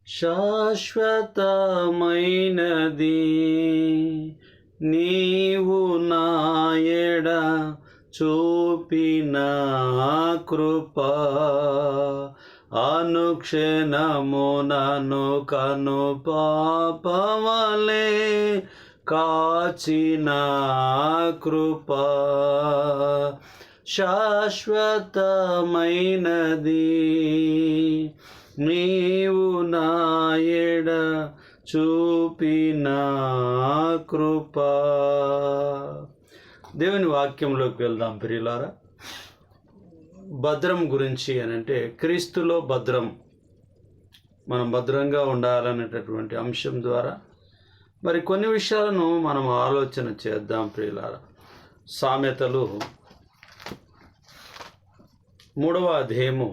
శాశ్వతమైనది నీవు నాయడ చూపిన కృప, అనుక్షణము నన్ను కను పాపవలే కాచిన కృప, శాశ్వతమైనది నీవు నాయడ చూపిన కృప. దేవుని వాక్యంలోకి వెళ్దాం ప్రియులారా. భద్రం గురించి అని అంటే క్రీస్తులో భద్రం, మనం భద్రంగా ఉండాలనేటటువంటి అంశం ద్వారా మరి కొన్ని విషయాలను మనం ఆలోచన చేద్దాం ప్రియులారా. సామెతలు 3వ అధ్యాయము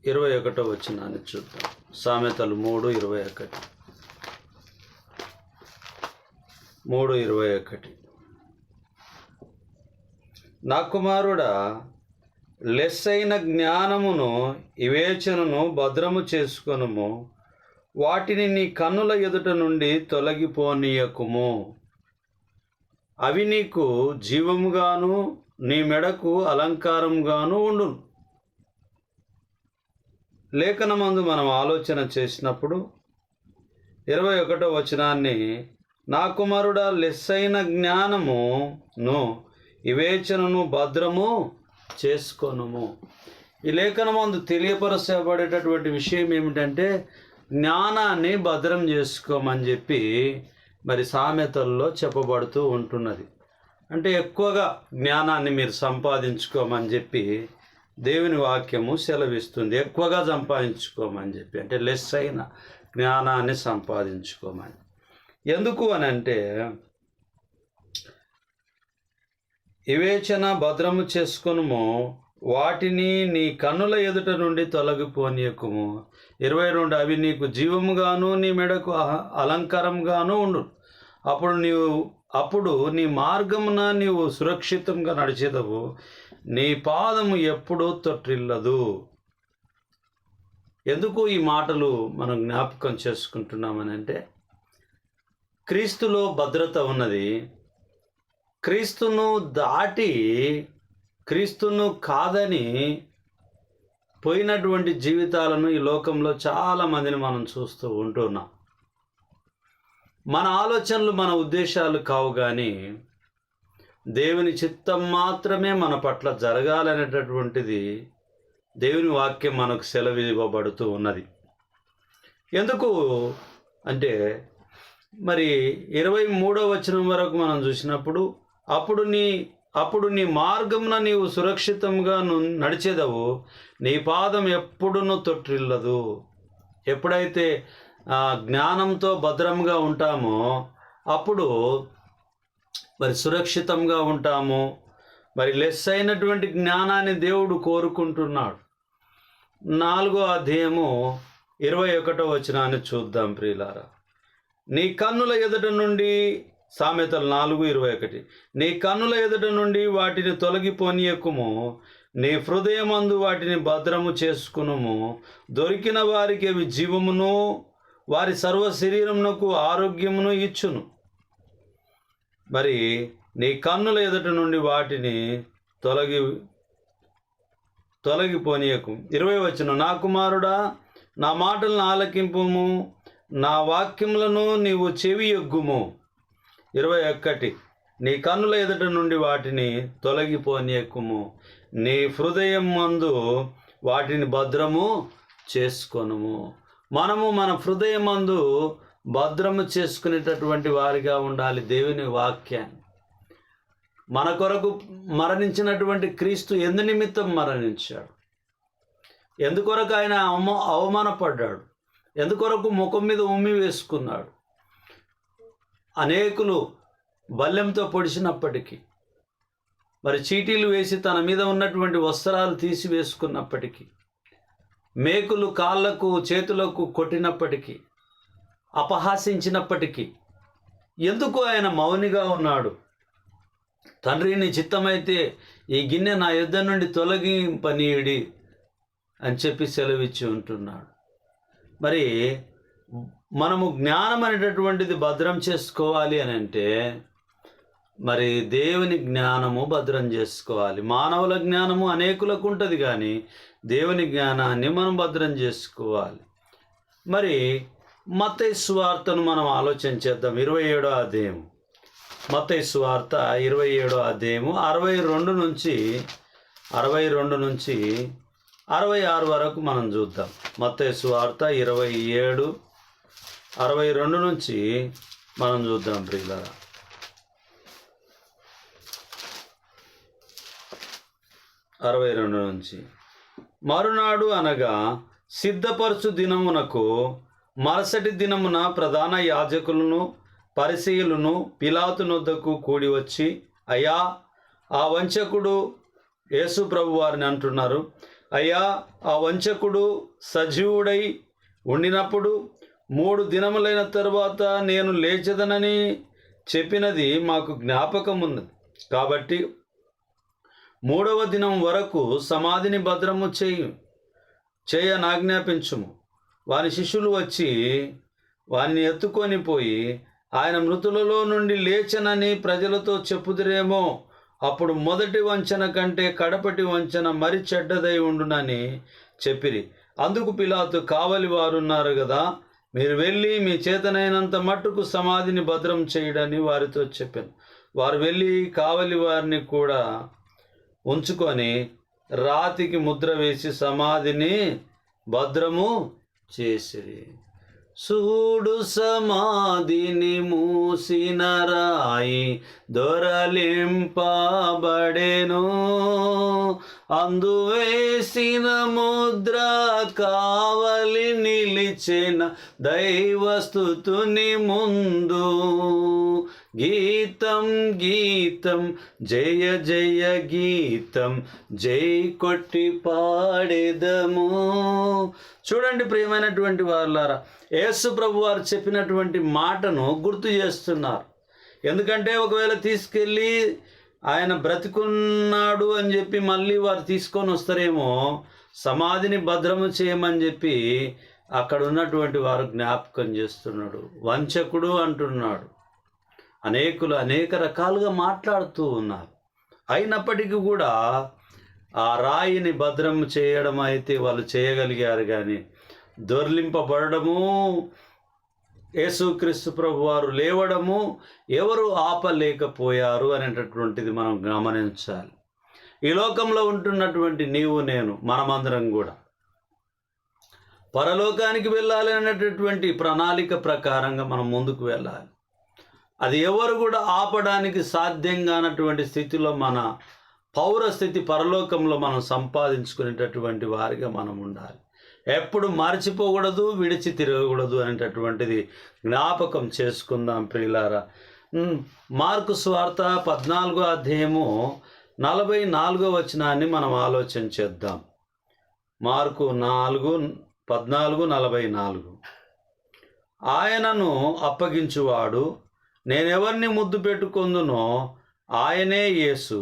21వ వచనాన్ని చూద్దాం. సామెతలు 3:21. నా కుమారుడా, లెస్సైన జ్ఞానమును వివేచనను భద్రము చేసుకొనుము, వాటిని నీ కన్నుల ఎదుట నుండి తొలగిపోనీయకుము. అవి నీకు జీవముగాను నీ మెడకు అలంకారంగాను ఉండును. లేఖనమందు మనం ఆలోచన చేసినప్పుడు 21వ వచనాన్ని, నా కుమారుడా, లెస్సైన జ్ఞానమును వివేచనను భద్రము చేసుకొనుము. ఈ లేఖనమందు తెలియపరచబడేటటువంటి విషయం ఏమిటంటే జ్ఞానాన్ని భద్రం చేసుకోమని చెప్పి మరి సామెతల్లో చెప్పబడుతూ ఉంటున్నది. అంటే ఎక్కువగా జ్ఞానాన్ని మీరు సంపాదించుకోమని చెప్పి దేవుని వాక్యము సెలవిస్తుంది. ఎక్కువగా సంపాదించుకోమని చెప్పి, అంటే లెస్ అయిన జ్ఞానాన్ని సంపాదించుకోమని. ఎందుకు అని అంటే వివేచన భద్రము చేసుకొనుము, వాటిని నీ కన్నుల ఎదుట నుండి తొలగిపోనీయకుము. 22, అవి నీకు జీవముగాను నీ మెడకు అలంకారంగాను ఉండు. అప్పుడు నీ మార్గమున నీవు సురక్షితంగా నడిచేదవు, నీ పాదము ఎప్పుడూ తొట్టిల్లదు. ఎందుకు ఈ మాటలు మనం జ్ఞాపకం చేసుకుంటున్నామని అంటే క్రీస్తులో భద్రత ఉన్నది. క్రీస్తును దాటి, క్రీస్తును కాదని పోయినటువంటి జీవితాలను ఈ లోకంలో చాలామందిని మనం చూస్తూ ఉంటున్నాం. మన ఆలోచనలు మన ఉద్దేశాలు కావు, కానీ దేవుని చిత్తం మాత్రమే మన పట్ల జరగాలనేటటువంటిది దేవుని వాక్యం మనకు సెలవివ్వబడుతూ ఉన్నది. ఎందుకు అంటే మరి 23వ వచనం వరకు మనం చూసినప్పుడు, అప్పుడు నీ మార్గమున నీవు సురక్షితంగా నడిచేదవు, నీ పాదం ఎప్పుడునూ తొట్టిల్లదు. ఎప్పుడైతే జ్ఞానంతో భద్రంగా ఉంటామో అప్పుడు మరి సురక్షితంగా ఉంటాము. మరి లెస్ అయినటువంటి జ్ఞానాన్ని దేవుడు కోరుకుంటున్నాడు. 4వ అధ్యాయము 21వ వచనాన్ని చూద్దాం ప్రియులారా. నీ కన్నుల ఎదుట నుండి, సామెతలు 4:21, నీ కన్నుల ఎదుట నుండి వాటిని తొలగిపోనీయకుము, నీ హృదయమందు వాటిని భద్రము చేసుకునుము. దొరికిన వారికి అవి జీవమును, వారి సర్వ శరీరమునకు ఆరోగ్యమును ఇచ్చును. మరి నీ కన్నుల ఎదుట నుండి వాటిని తొలగిపోనీయకు. 20వ వచనం, నా కుమారుడా, నా మాటలను ఆలకింపుము, నా వాక్యములను నీవు చెవియొగ్గుము. 21, నీ కన్నుల ఎదుట నుండి వాటిని తొలగిపోనీయకుము, నీ హృదయం మందు వాటిని భద్రము చేసుకొనుము. మనము మన హృదయమందు భద్రము చేసుకునేటటువంటి వారిగా ఉండాలి. దేవుని వాక్యాన్ని, మన కొరకు మరణించినటువంటి క్రీస్తు ఎందు నిమిత్తం మరణించాడు, ఎందుకొరకు ఆయన అవమానపడ్డాడు, ఎందుకొరకు ముఖం మీద ఉమ్మి వేసుకున్నాడు. అనేకులు బల్లెంతో పొడిచినప్పటికీ, మరి చీటీలు వేసి తన మీద ఉన్నటువంటి వస్త్రాలు తీసివేసుకున్నప్పటికీ, మేకులు కాళ్ళకు చేతులకు కొట్టినప్పటికీ, అపహాసించినప్పటికీ ఎందుకు ఆయన మౌనిగా ఉన్నాడు? తండ్రి, నీ చిత్తమైతే ఈ గిన్నె నా యొద్ద నుండి తొలగింపనీయుడి అని చెప్పి సెలవిచ్చి ఉంటున్నాడు. మరి మనము జ్ఞానం అనేటటువంటిది భద్రం చేసుకోవాలి అని అంటే మరి దేవుని జ్ఞానము భద్రం చేసుకోవాలి. మానవుల జ్ఞానము అనేకులకు ఉంటుంది, కానీ దేవుని జ్ఞానాన్ని మనం భద్రం చేసుకోవాలి. మరి మత్తయి సువార్తను మనం ఆలోచన చేద్దాం. 27వ అధ్యాయం, మత్తయి సువార్త 27వ అధ్యాయము 62 నుంచి 66 వరకు మనం చూద్దాం. మత్తయి సువార్త 27 62 నుంచి మనం చూద్దాం ప్రియులారా. మరునాడు అనగా సిద్ధపరచు దినమునకు మరుసటి దినమున ప్రధాన యాజకులను పరిసయ్యులను పిలాతు నొద్దకు కూడి వచ్చి, అయ్యా, ఆ వంచకుడు, యేసు ప్రభు వారిని అంటున్నారు, అయ్యా, ఆ వంచకుడు సజీవుడై ఉండినప్పుడు 3 దినములైన తరువాత నేను లేచెదనని చెప్పినది మాకు జ్ఞాపకం ఉన్నది. కాబట్టి 3వ దినం వరకు సమాధిని భద్రము చేయనాజ్ఞాపించుము. వాని శిష్యులు వచ్చి వారిని ఎత్తుకొని పోయి ఆయన మృతులలో నుండి లేచనని ప్రజలతో చెప్పుదురేమో, అప్పుడు మొదటి వంచన కంటే కడపటి వంచన మరి చెడ్డదై ఉండునని చెప్పిరి. అందుకు పిలాతు, కావలి వారున్నారు కదా, మీరు వెళ్ళి మీ చేతనైనంత మట్టుకు సమాధిని భద్రం చేయడని వారితో చెప్పాను. వారు వెళ్ళి కావలి వారిని కూడా ఉంచుకొని రాతికి ముద్ర వేసి సమాధిని భద్రము చేసిరి. చూడు, సమాధిని మూసిన రాయి దొరలింపబడెను, అందు వేసిన ముద్ర కావలి నిలిచిన దైవస్తుతుని ముందు. గీతం గీతం జయ జయ గీతం, జై కొట్టి పాడేదము. చూడండి ప్రియమైనటువంటి వాళ్ళారా, యేసు ప్రభు వారు చెప్పినటువంటి మాటను గుర్తు చేస్తున్నారు. ఎందుకంటే ఒకవేళ తీసుకెళ్ళి ఆయన బ్రతికున్నాడు అని చెప్పి మళ్ళీ వారు తీసుకొని వస్తారేమో, సమాధిని భద్రము చేయమని చెప్పి అక్కడ ఉన్నటువంటి వారు జ్ఞాపకం చేస్తున్నాడు. వంచకుడు అంటున్నాడు. అనేకులు అనేక రకాలుగా మాట్లాడుతూ ఉన్నారు. అయినప్పటికీ కూడా ఆ రాయిని భద్రం చేయడం అయితే వాళ్ళు చేయగలిగారు, కానీ దొర్లింపబడము, యేసుక్రీస్తు ప్రభు వారు లేవడము ఎవరు ఆపలేకపోయారు అనేటటువంటిది మనం గమనించాలి. ఈ లోకంలో ఉంటున్నటువంటి నీవు నేను మనమందరం కూడా పరలోకానికి వెళ్ళాలి అనేటటువంటి ప్రణాళిక ప్రకారంగా మనం ముందుకు వెళ్ళాలి. అది ఎవరు కూడా ఆపడానికి సాధ్యం కానటువంటి స్థితిలో మన పౌరస్థితి పరలోకంలో మనం సంపాదించుకునేటటువంటి వారిగా మనం ఉండాలి. ఎప్పుడు మర్చిపోకూడదు, విడిచి తిరగకూడదు అనేటటువంటిది జ్ఞాపకం చేసుకుందాం ప్రియులారా. మార్కు సువార్త 14వ అధ్యాయము 44వ వచనాన్ని మనం ఆలోచన చేద్దాం. మార్కు 14:44. ఆయనను అప్పగించువాడు నేనెవరిని ముద్దు పెట్టుకొందునో ఆయనే యేసు,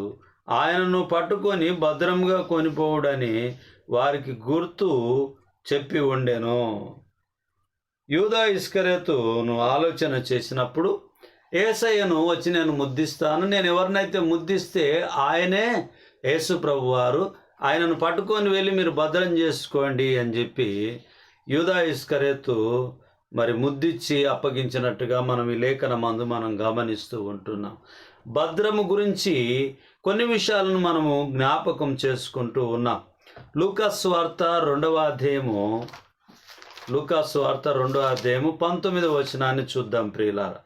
ఆయనను పట్టుకొని భద్రంగా కొనిపోవుడని వారికి గుర్తు చెప్పి ఉండెను. యూదా ఇస్కరియోతును ఆలోచన చేసినప్పుడు, యేసయ్యను వచ్చి నేను ముద్దిస్తాను, నేను ఎవరినైతే ముద్దిస్తే ఆయనే యేసు ప్రభు వారు, ఆయనను పట్టుకొని వెళ్ళి మీరు భద్రం చేసుకోండి అని చెప్పి యూదా ఇస్కరియోతు మరి ముద్దిచ్చి అప్పగించినట్టుగా మనం ఈ లేఖనమందు మనం గమనిస్తూ ఉంటున్నాం. భద్రము గురించి కొన్ని విషయాలను మనము జ్ఞాపకం చేసుకుంటూ ఉన్నాం. లూకా సువార్త 2వ అధ్యాయము 19వ వచనాన్ని చూద్దాం ప్రియులారా.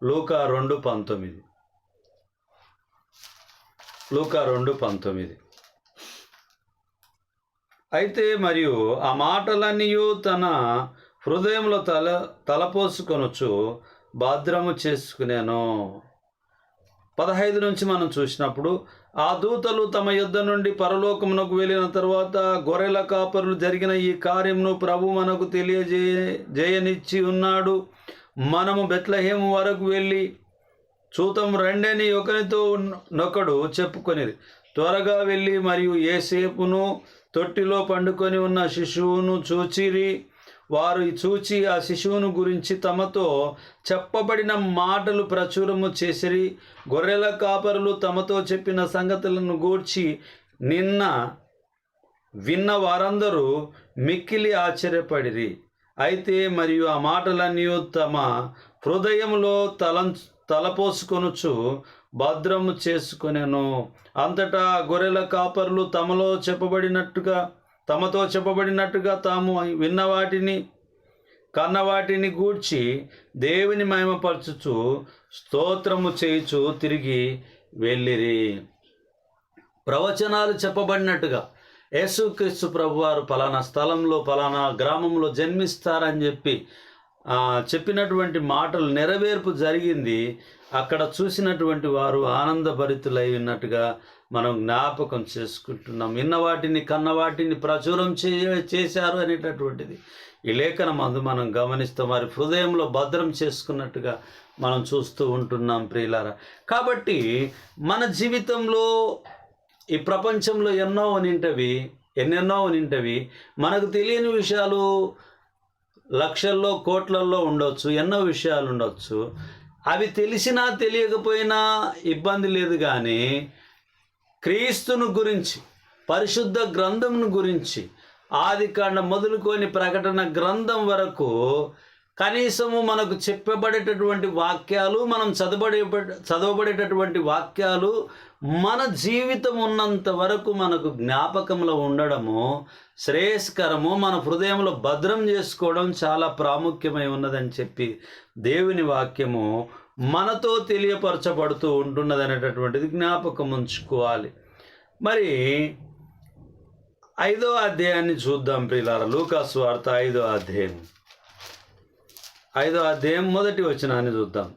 లూకా 2:19. అయితే మరియు ఆ మాటలన్నీయు తన హృదయంలో తలపోసుకొనొచ్చు భద్రము చేసుకునేను. 15 నుంచి మనం చూసినప్పుడు, ఆ దూతలు తమ యుద్ధ నుండి పరలోకమునకు వెళ్ళిన తర్వాత గొర్రెల కాపరులు జరిగిన ఈ కార్యమును ప్రభు మనకు తెలియజేయనిచ్చి ఉన్నాడు. మనము బెత్లెహేము వరకు వెళ్ళి చూతం రండని ఒకరితో నొకడు చెప్పుకొనిది. త్వరగా వెళ్ళి మరియు యేసేపును తొట్టిలో పండుకొని ఉన్న శిశువును చూచిరి. వారు చూచి ఆ శిశువును గురించి తమతో చెప్పబడిన మాటలు ప్రచురము చేసిరి. గొర్రెల కాపరులు తమతో చెప్పిన సంగతులను గూర్చి విన్న వారందరూ మిక్కిలి ఆశ్చర్యపడిరి. అయితే మరియు ఆ మాటలన్నీ తమ హృదయంలో తలపోసుకొనుచు భద్రము చేసుకొనెను. అంతటా గొర్రెల కాపరులు తమతో చెప్పబడినట్టుగా తాము విన్నవాటిని కన్నవాటిని గూర్చి దేవుని మహిమపరచుచు స్తోత్రము చేయుచు తిరిగి వెళ్ళిరి. ప్రవచనాలు చెప్పబడినట్టుగా యేసుక్రీస్తు ప్రభువారు పలానా స్థలంలో పలానా గ్రామంలో జన్మిస్తారని చెప్పినటువంటి మాటలు నెరవేర్పు జరిగింది. అక్కడ చూసినటువంటి వారు ఆనందభరితులై ఉన్నట్టుగా మనం జ్ఞాపకం చేసుకుంటున్నాం. విన్నవాటిని కన్నవాటిని ప్రచురం చేశారు అనేటటువంటిది ఈ లేఖనం అందు మనం గమనిస్తాం. వారి హృదయంలో భద్రం చేసుకున్నట్టుగా మనం చూస్తూ ఉంటున్నాం ప్రియులారా. కాబట్టి మన జీవితంలో ఈ ప్రపంచంలో ఎన్నెన్నో ఉనింటవి. మనకు తెలియని విషయాలు లక్షల్లో కోట్లల్లో ఉండొచ్చు, ఎన్నో విషయాలు ఉండొచ్చు. అవి తెలిసినా తెలియకపోయినా ఇబ్బంది లేదు. కానీ క్రీస్తును గురించి, పరిశుద్ధ గ్రంథంను గురించి, ఆదికాండం మొదలుకొని ప్రకటన గ్రంథం వరకు కనీసము మనకు చెప్పబడేటటువంటి వాక్యాలు, మనం చదవబడేటటువంటి వాక్యాలు మన జీవితం ఉన్నంత వరకు మనకు జ్ఞాపకంలో ఉండడము శ్రేయస్కరము. మన హృదయంలో భద్రం చేసుకోవడం చాలా ప్రాముఖ్యమై ఉన్నదని చెప్పి దేవుని వాక్యము మనతో తెలియపరచబడుతూ ఉంటున్నది అనేటటువంటిది జ్ఞాపకం ఉంచుకోవాలి. మరి 5వ అధ్యాయాన్ని చూద్దాం ప్రియులారా. లూకాసు వార్త 5వ అధ్యాయం 1వ వచనాన్ని చూద్దాం.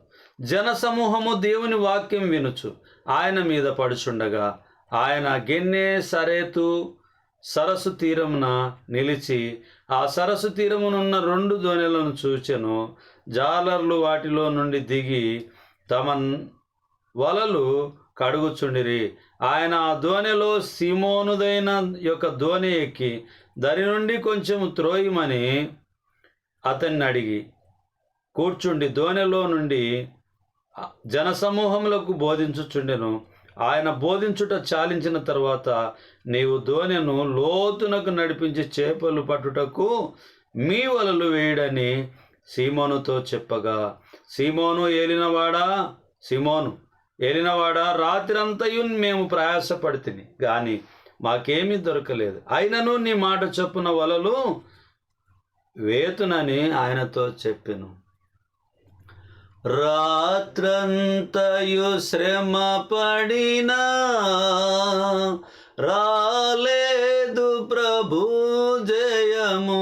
జనసమూహము దేవుని వాక్యం వినుచు ఆయన మీద పడుచుండగా ఆయన గెన్నేసరేతు సరస్సు తీరమున నిలిచి ఆ సరస్సు తీరమునున్న 2 దోణెలను చూచెను. జాలర్లు వాటిలో నుండి దిగి తమ వలలు కడుగుచుండిరి. ఆయన ఆ దోణెలో సీమోనుదైన యొక్క దోణి ఎక్కి దరి నుండి కొంచెం త్రోయమని అతన్ని అడిగి కూర్చుండి దోణెలో నుండి జనసమూహములకు బోధించుచుండెను. ఆయన బోధించుట చాలించిన తర్వాత, నీవు దోణెను లోతునకు నడిపించి చేపలు పట్టుటకు మీ వలలు వేయడని సీమోనుతో చెప్పగా, సీమోను ఏలినవాడా, రాత్రంతయు మేము ప్రయాసపడితిని గాని మాకేమీ దొరకలేదు. అయినను నీ మాట చొప్పున వలలు వేతునని ఆయనతో చెప్పెను. రాత్రంతయు శ్రమ పడినా రాలేదు ప్రభు జయము.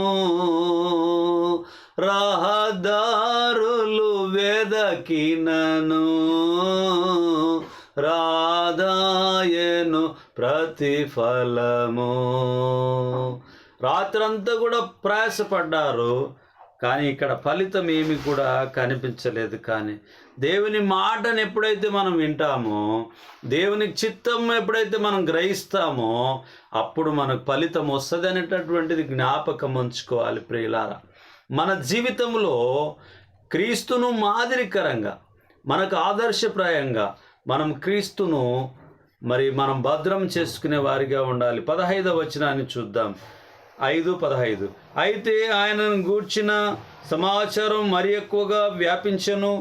రహదారులు వెదకినను రాదాయను ప్రతిఫలము. రాత్రంతా కూడా ప్రయాసపడ్డారు, కానీ ఇక్కడ ఫలితం ఏమి కూడా కనిపించలేదు. కానీ దేవుని మాటను ఎప్పుడైతే మనం వింటామో, దేవుని చిత్తం ఎప్పుడైతే మనం గ్రహిస్తామో, అప్పుడు మనకు ఫలితం వస్తుంది అనేటటువంటిది జ్ఞాపకం ఉంచుకోవాలి ప్రియులారా. మన జీవితంలో క్రీస్తును మాదిరికరంగా, మనకు ఆదర్శప్రాయంగా మనం క్రీస్తును మనం భద్రం చేసుకునే వారిగా ఉండాలి. 15వ వచనాన్ని చూద్దాం. 5:15. అయితే ఆయనను గూర్చిన సమాచారం మరి ఎక్కువగా వ్యాపించెను.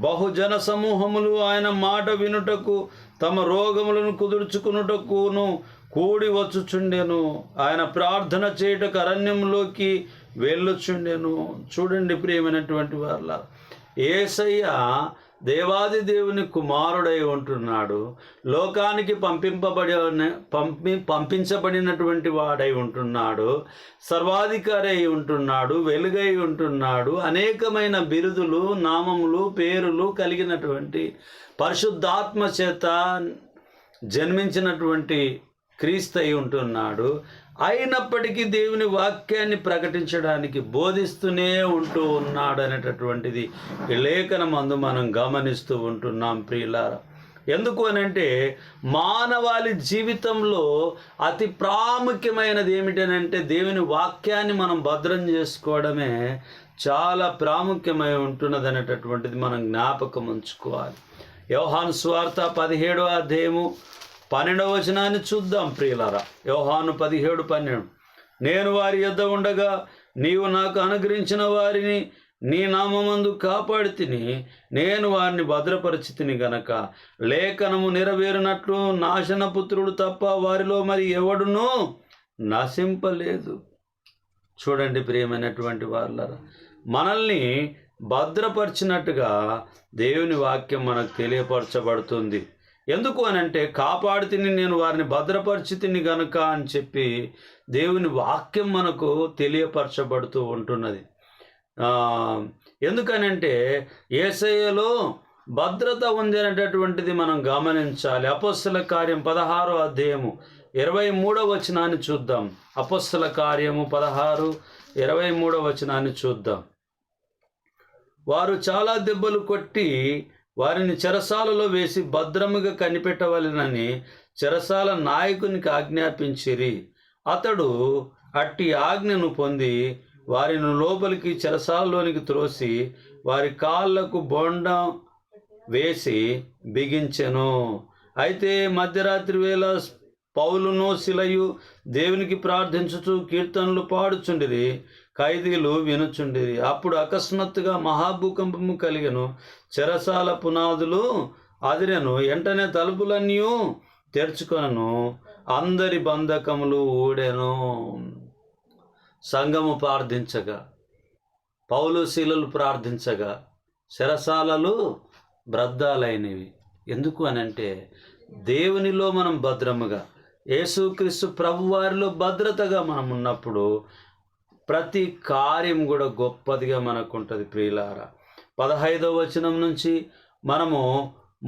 బహుజన సమూహములు ఆయన మాట వినుటకు తమ రోగములను కుదుర్చుకునుటకును కూడి వచ్చుచుండెను. ఆయన ప్రార్థన చేయుటకు అరణ్యంలోకి వెళ్ళుచుండెను. చూడండి ప్రియమైనటువంటి వాళ్ళ, యేసయ్య దేవాది దేవుని కుమారుడై ఉంటున్నాడు. లోకానికి పంపించబడినటువంటి వాడై ఉంటున్నాడు. సర్వాధికారి అయి ఉంటున్నాడు. వెలుగై ఉంటున్నాడు. అనేకమైన బిరుదులు, నామములు, పేరులు కలిగినటువంటి పరిశుద్ధాత్మ చేత జన్మించినటువంటి క్రీస్తు అయి ఉంటున్నాడు. అయినప్పటికీ దేవుని వాక్యాన్ని ప్రకటించడానికి బోధిస్తూనే ఉంటూ ఉన్నాడు అనేటటువంటిది ఈ లేఖనమందు మనం గమనిస్తూ ఉంటున్నాం ప్రియులారా. ఎందుకు అనంటే మానవాళి జీవితంలో అతి ప్రాముఖ్యమైనది ఏమిటనంటే దేవుని వాక్యాన్ని మనం భద్రం చేసుకోవడమే చాలా ప్రాముఖ్యమై ఉంటున్నది అనేటటువంటిది మనం జ్ఞాపకం ఉంచుకోవాలి. యోహాను సువార్త 17వ అధ్యాయము 12వ వచనాన్ని చూద్దాం ప్రియులారా. యోహాను 17:12. నేను వారి యొద్ద ఉండగా నీవు నాకు అనుగ్రహించిన వారిని నీ నామమందు కాపాడితిని, నేను వారిని భద్రపరిచితిని గనక లేఖనము నెరవేరినట్లు నాశనపుత్రుడు తప్ప వారిలో మరి ఎవడునూ నశింపలేదు. చూడండి ప్రియమైనటువంటి వాళ్ళరా, మనల్ని భద్రపరిచినట్టుగా దేవుని వాక్యం మనకు తెలియపరచబడుతుంది. ఎందుకు అనంటే కాపాడితిని, నేను వారిని భద్రపరిచితిని గనుక అని చెప్పి దేవుని వాక్యం మనకు తెలియపరచబడుతూ ఉంటున్నది. ఎందుకనంటే యేసయ్యలో భద్రత ఉంది అనేటటువంటిది మనం గమనించాలి. అపోస్తల కార్యం 16వ అధ్యాయము 23వ వచనాన్ని చూద్దాం. అపోస్తల కార్యము 16:23వ వచనాన్ని చూద్దాం. వారు చాలా దెబ్బలు కొట్టి వారిని చెరసాలలో వేసి భద్రముగా కనిపెట్టవలెనని చెరసాల నాయకునికి ఆజ్ఞాపించిరి. అతడు అట్టి ఆజ్ఞను పొంది వారిని లోపలికి చెరసాలలోనికి త్రోసి వారి కాళ్లకు బొండం వేసి బిగించెను. అయితే మధ్యరాత్రి వేళ పౌలును శిలయు దేవునికి ప్రార్థించుచు కీర్తనలు పాడుచుండిరి, ఖైదీలు వినుచుండిరి. అప్పుడు అకస్మాత్తుగా మహాభూకంపము కలిగెను, చెరసాల పునాదులు అదిరెను, వెంటనే తలుపులన్నీ తెరుచుకొనెను, అందరి బంధకములు ఊడెను. సంఘము ప్రార్థించగా, పౌలు శీలలు ప్రార్థించగా చెరసాలలు బ్రద్దాలైనవి. ఎందుకు అనంటే దేవునిలో మనం భద్రముగా, యేసుక్రీస్తు ప్రభువారిలో భద్రతగా మనం ఉన్నప్పుడు ప్రతి కార్యం కూడా గొప్పదిగా మనకు ఉంటుంది ప్రియులారా. 15వ వచనం నుంచి మనము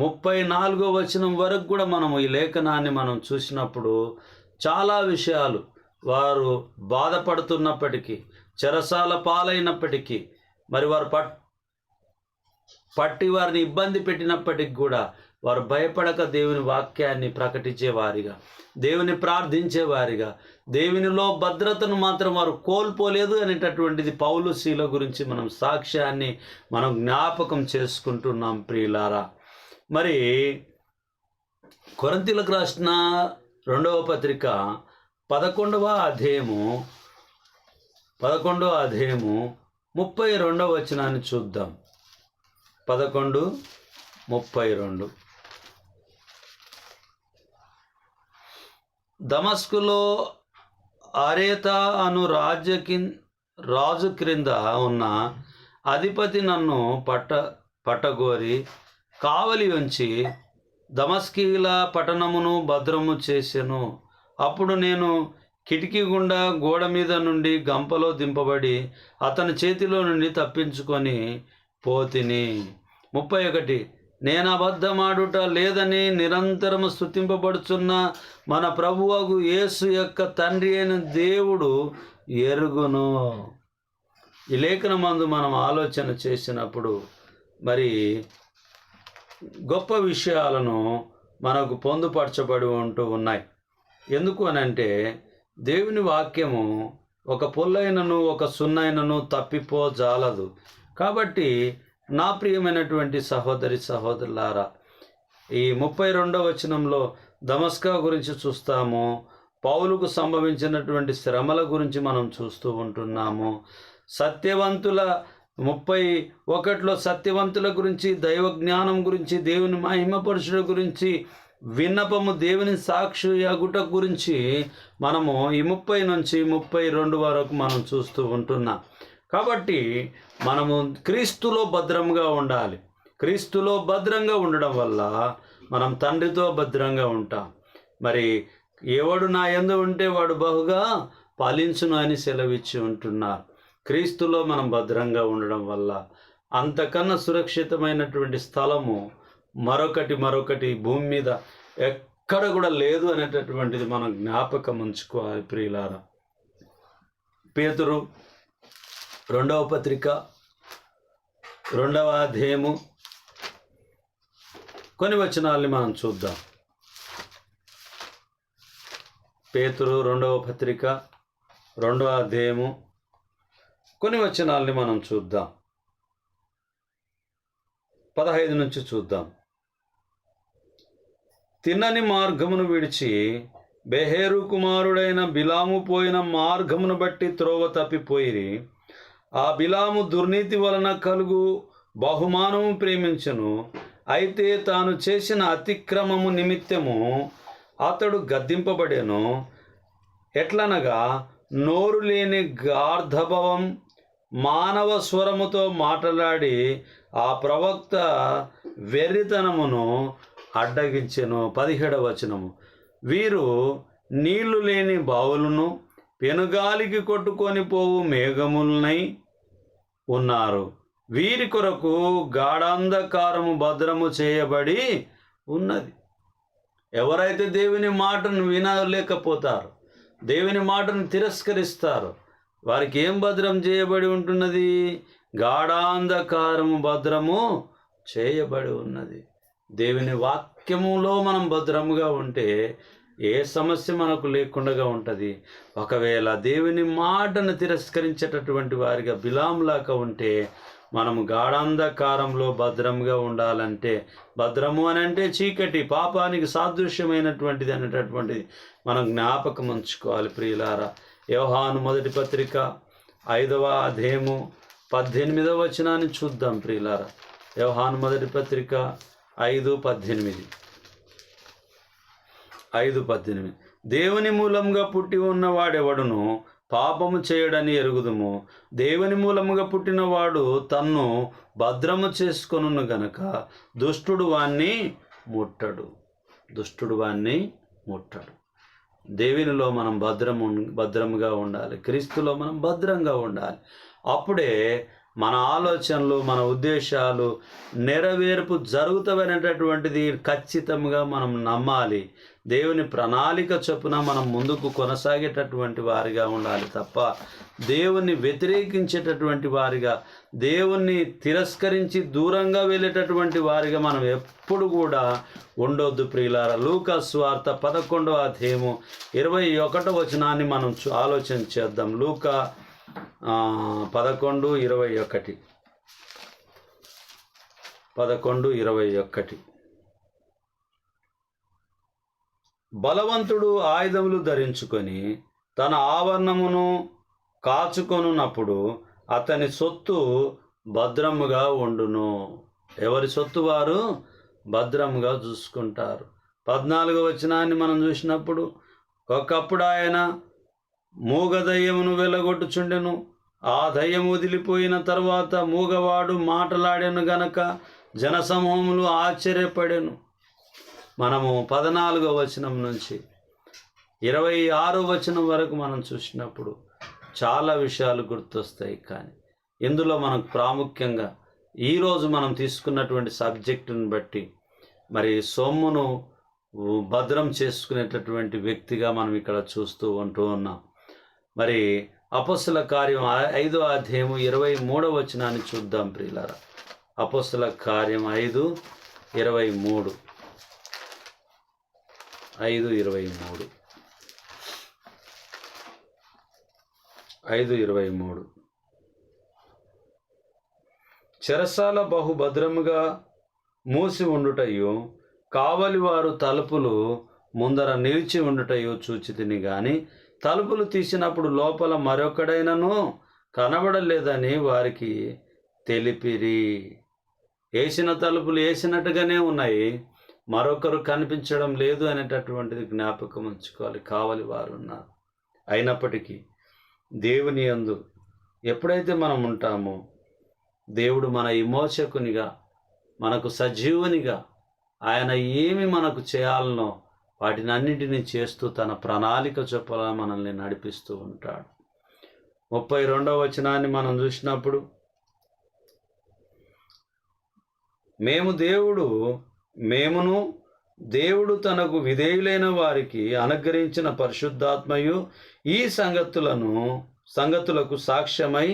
34వ వచనం వరకు కూడా మనము ఈ లేఖనాన్ని మనం చూసినప్పుడు చాలా విషయాలు, వారు బాధపడుతున్నప్పటికీ, చెరసాల పాలైనప్పటికీ, మరి వారు పట్టి వారిని ఇబ్బంది పెట్టినప్పటికి కూడా వారు భయపడక దేవుని వాక్యాన్ని ప్రకటించేవారిగా, దేవుని ప్రార్థించేవారిగా, దేవునిలో భద్రతను మాత్రం వారు కోల్పోలేదు అనేటటువంటిది పౌలు శీల గురించి మనం సాక్ష్యాన్ని మనం జ్ఞాపకం చేసుకుంటున్నాం ప్రియులారా. మరి కొరింథీయులకు రాసిన 2వ పత్రిక 11వ అధ్యాయము 32వ వచనాన్ని చూద్దాం. 11:32. దమస్కులో అరేతా అను రాజు క్రింద ఉన్న అధిపతి నన్ను పట్టగోరి కావలి ఉంచి దమస్కీల పట్టణమును భద్రము చేసెను. అప్పుడు నేను కిటికీ గుండా గోడ మీద నుండి గంపలో దింపబడి అతని చేతిలో నుండి తప్పించుకొని పోతిని. 31. నేను అబద్ధమాడుట లేదని నిరంతరము స్తుతింపబడుచున్న మన ప్రభువగు యేసు యొక్క తండ్రి అయిన దేవుడు ఎరుగును. ఈ లేఖనమందు మనం ఆలోచన చేసినప్పుడు మరి గొప్ప విషయాలను మనకు పొందుపరచబడి ఉంటూ ఉన్నాయి. ఎందుకు అనంటే దేవుని వాక్యము ఒక పొల్లైనను ఒక సున్నైనను తప్పిపోజాలదు. కాబట్టి నా ప్రియమైనటువంటి సహోదరి సహోదరులారా, ఈ 32వ వచనంలో దమస్కా గురించి చూస్తాము. పౌలుకు సంభవించినటువంటి శ్రమల గురించి మనం చూస్తూ ఉంటున్నాము. సత్యవంతుల 31లో సత్యవంతుల గురించి, దైవ జ్ఞానం గురించి, దేవుని మహిమపరుషుల గురించి, విన్నపము దేవుని సాక్షి అగుట గురించి మనము ఈ 30 నుంచి 32 వరకు మనం చూస్తూ ఉంటున్నాం. కాబట్టి మనము క్రీస్తులో భద్రంగా ఉండాలి. క్రీస్తులో భద్రంగా ఉండడం వల్ల మనం తండ్రితో భద్రంగా ఉంటాం. మరి ఎవడు నా యందు ఉంటే వాడు బహుగా ఫలించును అని సెలవిచ్చి ఉంటున్నారు. క్రీస్తులో మనం భద్రంగా ఉండడం వల్ల అంతకన్నా సురక్షితమైనటువంటి స్థలము మరొకటి భూమి మీద ఎక్కడ కూడా లేదు అనేటటువంటిది మనం జ్ఞాపకం ఉంచుకోవాలి ప్రియులారా. పేతురు 2వ పత్రిక 2వ అధ్యాయము కొన్ని వచనాల్ని మనం చూద్దాం. పేతురు 2వ పత్రిక 2వ అధ్యాయము కొన్ని వచనాల్ని మనం చూద్దాం. 15 నుంచి చూద్దాం. తిన్నని మార్గమును విడిచి బెహేరు కుమారుడైన బిలాము పోయిన మార్గమును బట్టి త్రోవ తప్పిపోయిరి. ఆ బిలాము దుర్నీతి వలన కలుగు బహుమానము ప్రేమించెను. అయితే తాను చేసిన అతిక్రమము నిమిత్తము అతడు గద్దింపబడెను. ఎట్లనగా నోరు లేని గార్ధభవం మానవ స్వరముతో మాట్లాడి ఆ ప్రవక్త వెర్రితనమును అడ్డగించెను. 17వ వచనము. వీరు నీళ్లు లేని బావులను పెనుగాలికి కొట్టుకొని పోవు మేఘములనై ఉన్నారు. వీరి కొరకు గాఢాంధకారము భద్రము చేయబడి ఉన్నది. ఎవరైతే దేవుని మాటను వినలేకపోతారో, దేవుని మాటను తిరస్కరిస్తారో, వారికి ఏం భద్రం చేయబడి ఉంటున్నది? గాఢాంధకారము భద్రము చేయబడి ఉన్నది. దేవుని వాక్యములో మనం భద్రముగా ఉంటే ఏ సమస్య మనకు లేకుండా ఉంటుంది. ఒకవేళ దేవుని మాటను తిరస్కరించేటటువంటి వారిగా బిలాంలాగా ఉంటే మనము గాఢాంధకారంలో భద్రంగా ఉండాలంటే, భద్రము అని అంటే చీకటి, పాపానికి సాదృశ్యమైనటువంటిది అనేటటువంటిది మనం జ్ఞాపకం ఉంచుకోవాలి ప్రియులారా. యోహాను మొదటి పత్రిక 5వ అధ్యాయము 18వ వచనాన్ని చూద్దాం ప్రియులారా. యోహాను మొదటి పత్రిక 5:18. దేవుని మూలంగా పుట్టి ఉన్నవాడెవడును పాపము చేయడని ఎరుగుదుము. దేవుని మూలముగా పుట్టినవాడు తన్ను భద్రము చేసుకొనును గనక దుష్టుడు వాణ్ణి ముట్టడు. దేవునిలో మనం భద్రముగా ఉండాలి. క్రీస్తులో మనం భద్రంగా ఉండాలి. అప్పుడే మన ఆలోచనలు, మన ఉద్దేశాలు నెరవేర్పు జరుగుతాయనేటటువంటిది ఖచ్చితంగా మనం నమ్మాలి. దేవుని ప్రణాళిక చొప్పున మనం ముందుకు కొనసాగేటటువంటి వారిగా ఉండాలి తప్ప దేవుణ్ణి వ్యతిరేకించేటటువంటి వారిగా, దేవుణ్ణి తిరస్కరించి దూరంగా వెళ్ళేటటువంటి వారిగా మనం ఎప్పుడు కూడా ఉండొద్దు ప్రియులారా. లూకా సువార్త 11వ అధ్యాయము 21వ వచనాన్ని మనం ఆలోచన చేద్దాం. లూకా 11:21. బలవంతుడు ఆయుధములు ధరించుకొని తన ఆవరణమును కాచుకొనున్నప్పుడు అతని సొత్తు భద్రముగా ఉండును. ఎవరి సొత్తు వారు భద్రముగా చూసుకుంటారు. 14వ వచనాన్ని మనం చూసినప్పుడు, ఒకప్పుడు ఆయన మూగ దయ్యమును వెళ్ళగొట్టుచుండెను. ఆ దయ్యం వదిలిపోయిన తర్వాత మూగవాడు మాటలాడెను గనక జనసమూహములు ఆశ్చర్యపడెను. మనము 14వ వచనం నుంచి 26వ వచనం వరకు మనం చూసినప్పుడు చాలా విషయాలు గుర్తొస్తాయి. కానీ ఇందులో మనకు ప్రాముఖ్యంగా ఈరోజు మనం తీసుకున్నటువంటి సబ్జెక్టును బట్టి మరి సొమ్మును భద్రం చేసుకునేటటువంటి వ్యక్తిగా మనం ఇక్కడ చూస్తూ ఉన్నాం. మరి అపొస్తల కార్యం 5వ అధ్యాయము 23వ వచనాన్ని చూద్దాం ప్రియులారా. అపొస్తల కార్యం 5:23. 5:23. చెరసాల బహుభద్రముగా మూసి ఉండుటయు కావలి వారు తలుపులు ముందర నిలిచి ఉండుటయు చూచితిని గాని తలుపులు తీసినప్పుడు లోపల మరొకడైనను కనబడలేదని వారికి తెలిపిరి. వేసిన తలుపులు వేసినట్టుగానే ఉన్నాయి, మరొకరు కనిపించడం లేదు అనేటటువంటిది జ్ఞాపకం ఉంచుకోవాలి. కావలి వారు ఉన్నారు. అయినప్పటికీ దేవుని యందు ఎప్పుడైతే మనం ఉంటామో దేవుడు మన విమోచకునిగా, మనకు సజీవునిగా, ఆయన ఏమి మనకు చేయాలనో వాటిని అన్నింటినీ చేస్తూ తన ప్రణాళిక చొప్పున మనల్ని నడిపిస్తూ ఉంటాడు. 32వ వచనాన్ని మనం చూసినప్పుడు, మేమును దేవుడు తనకు విధేయులైన వారికి అనుగ్రహించిన పరిశుద్ధాత్మయు ఈ సంగతులకు సాక్ష్యమై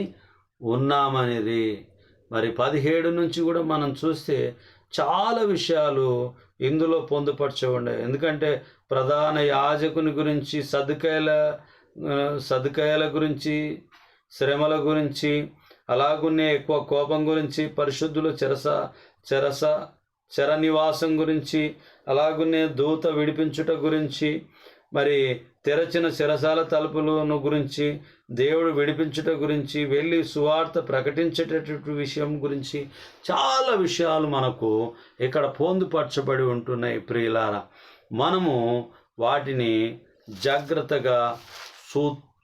ఉన్నామనిది. మరి 17 నుంచి కూడా మనం చూస్తే చాలా విషయాలు ఇందులో పొందుపరచబడి. ఎందుకంటే ప్రధాన యాజకుని గురించి, సదుకాయల గురించి, శ్రమల గురించి, అలాగునే ఎక్కువ కోపం గురించి, పరిశుద్ధులు చెర నివాసం గురించి, అలాగునే దూత విడిపించుట గురించి, మరి తెరచిన చెరసాల తలుపులను గురించి, దేవుడు విడిపించుట గురించి, వెళ్ళి సువార్త ప్రకటించేటటువంటి విషయం గురించి చాలా విషయాలు మనకు ఇక్కడ పొందుపరచబడి ఉంటున్నాయి ప్రియులారా. మనము వాటిని జాగ్రత్తగా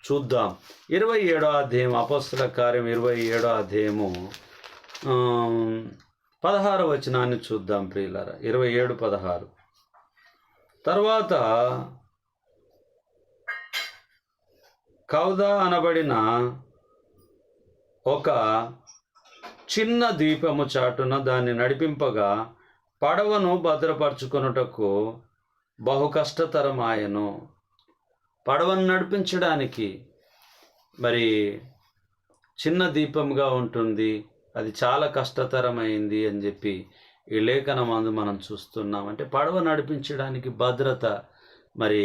చూద్దాం. 27వ అధ్యాయం, అపోస్తల కార్యం 27వ అధ్యాయము 16వ వచనాన్ని చూద్దాం ప్రియులారా. 27:16. తర్వాత కౌదా అనబడిన ఒక చిన్న ద్వీపము చాటున దాన్ని నడిపింపగా పడవను భద్రపరచుకొనుటకు బహు కష్టతరమాయను. పడవను నడిపించడానికి మరి చిన్న దీపంగా ఉంటుంది, అది చాలా కష్టతరమైంది అని చెప్పి ఈ లేఖనమందు మనం చూస్తున్నాం. అంటే పడవ నడిపించడానికి భద్రత మరి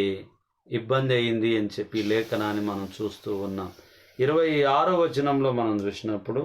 ఇబ్బంది అయింది అని చెప్పి లేఖనాన్ని మనం చూస్తూ ఉన్నాం. 26వ వచనంలో మనం చూసినప్పుడు